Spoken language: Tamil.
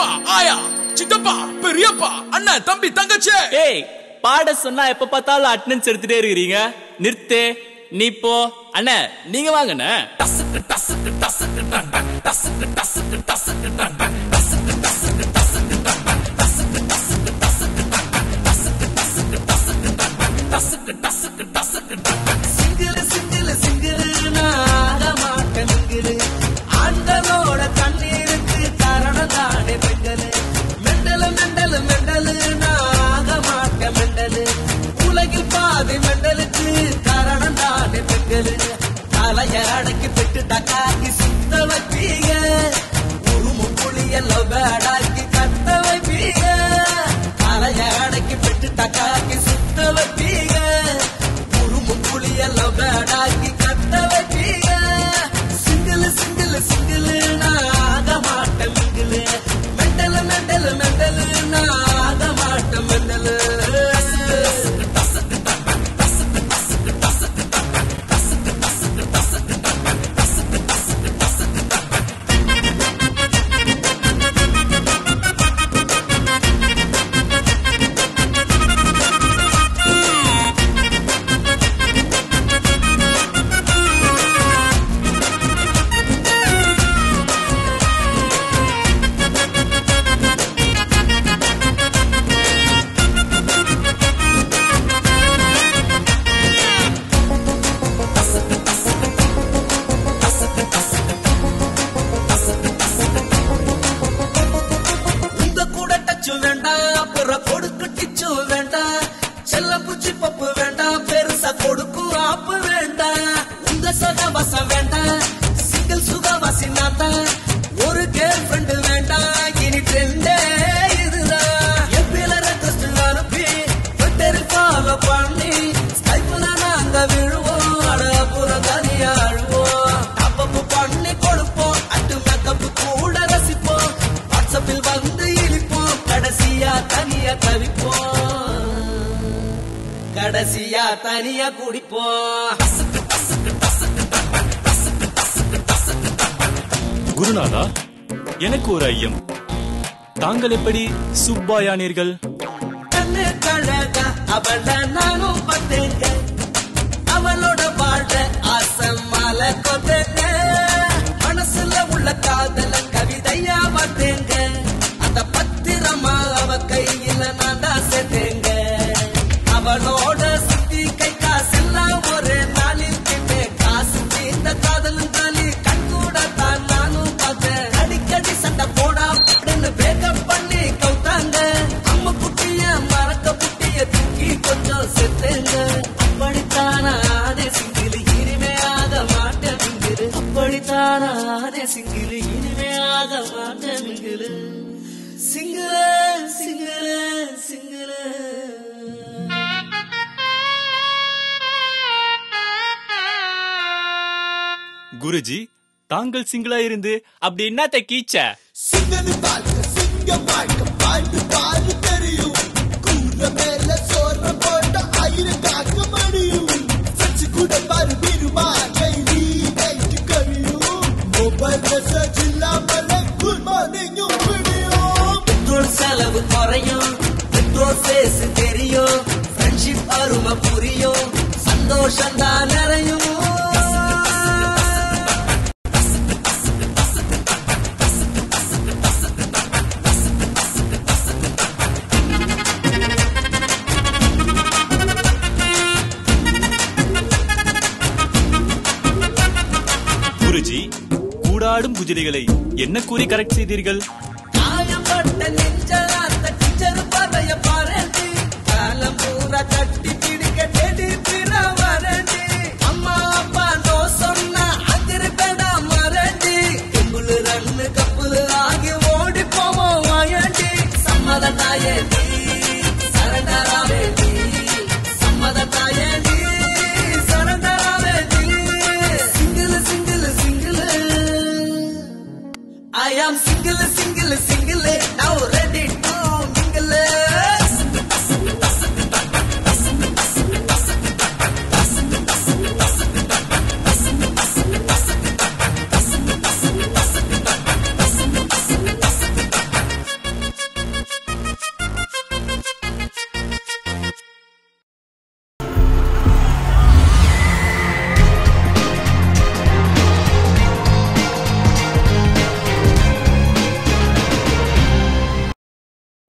அப்பா ஆயா சித்தப்பா பெரியப்பா அண்ணன் தம்பி தங்கச்சி. ஏய் பாட சொன்னா எப்ப பார்த்தாலும் அட்டெண்டன்ஸ் எடுத்துட்டே இருக்கீங்க. நிறுத்து நீ போ. அண்ணா நீங்க வாங்கண்ணே. டஸ்க்கு டஸ்க்கு டஸ்க்கு டண்டன் டஸ்க்கு டஸ்க்கு டஸ்க்கு டண்டன் டஸ்க்கு டஸ்க்கு டஸ்க்கு டண்டன் டஸ்க்கு டஸ்க்கு டஸ்க்கு டண்டன் டஸ்க்கு டஸ்க்கு டஸ்க்கு டண்டன் டஸ்க்கு டஸ்க்கு டஸ்க்கு டண்டன். சிங்கிள் சிங்கிள் சிங்கிள் நாக மாட்ட சிங்கிள் ஆண்டனோட கண்ணீருக்கு காரணம் தானே பெண்கள். மெண்டல் மெண்டல் மெண்டல் நாக மாட்ட மெண்டல் உலகில் பாதி மெண்டலுக்கு காரணம் தானே பெண்கள். தலைய அடக்கி பெட்டு டக்காக்கி சுத்த வைப்பீங்க. உருமு புளியெல்லாம் வேடாக்கி கத்த வைப்பீங்க. தலைய அடக்கி பெட்டு டக்காக்கி சுத்த வைப்பீங்க. உருமு புளியெல்லாம் வேடாக்கி கத்த வைப்பீங்க. சிங்கிள் சிங்கிள் சிங்கிள் நாக மாட்ட மிங்கிள் மெண்டல் மெண்டல் மெண்டல் நாக மாட்ட மெண்டல். ஒரு கேர்ள் ஃப்ரெண்ட் வேண்டாம் இனி ட்ரெண்டே இதுதான். எப்பில ரெக்வெஸ்ட் அனுப்பி ட்விட்டரில் ஃபாலோ பண்ணி ஸ்கைப்ல நாங்க விழுவோம். அடப்புறம் தனியா அழுவோம். அப்பப்பு பண்ணி கொடுப்போம். அட்டு மேக்கப் கூட ரசிப்போம். வாட்ஸ்அப்பில் வந்து இழிப்போம். கடைசியா தனியா தவிப்போம். கடைசியா தனியா குடிப்போம். குருநாதா எனக்கு ஒரு ஐயம். தாங்கள் எப்படி சுப்பாயானீர்கள்? கண்ணு கழகா அவள நானும் பார்த்தேங்க. அவளோட பாட ஆசை மாலை கொத்தேங்க. மனசுல உள்ள காதல கவிதையா பார்த்தேங்க. அந்த பத்திரமா அவ கையில நான் தான் சேர்த்தேங்க. அவளோட சுத்தி கை காசெல்லாம் ஒரு நாளில் கிட்டே காசு தீர்ந்த காதலும் தாலி கண்கூட தான் நானும் பார்த்தேன். அடிக்கடி சண்டை போடா அப்படின்னு பேக்கப் பண்ணி கவுத்தாங்க. அம்மா குட்டிய மறக்க புட்டிய தூக்கி கொஞ்சம் செத்தேங்க. அப்படித்தானே சிங்கிள் இனிமையாக மாட்டேன் மிங்கிரு. அப்படித்தானே சிங்கிள் இனிமையாக மாட்டேன் மிங்கிரு. Single single single. குருஜி தாங்கள் சிங்கிளா இருந்து அப்படி என்னத்த கீச்ச? சிங்கது வாழ்க்கை சிங்கம் வாழ்க்கை பாட்டு பாரு தெரியும். கூற மேல சோற போட்ட ஆயிரம் காக்க முடியும். சச்சு கூட பாரு விருமா கைலி கைட்டு கழியும். மொபைல் மெசேஜ் இல்லாமலே குட் மார்னிங்கும் விடியும். பெட்ரோல் செலவு குறையும். பெட்ரோல் ஃபேஸ் தெரியும். ஃப்ரெண்ட்ஷிப் அருமை புரியும். சந்தோஷம் தான் நிறையும். குருஜி கூடாடும் குஜிலிகளை என்ன கூறி கரெக்ட் செய்தீர்கள்? காயப்பட்ட நெஞ்ச அந்த டீச்சர் பதைய பாரு. காலம் பூரா கட்டி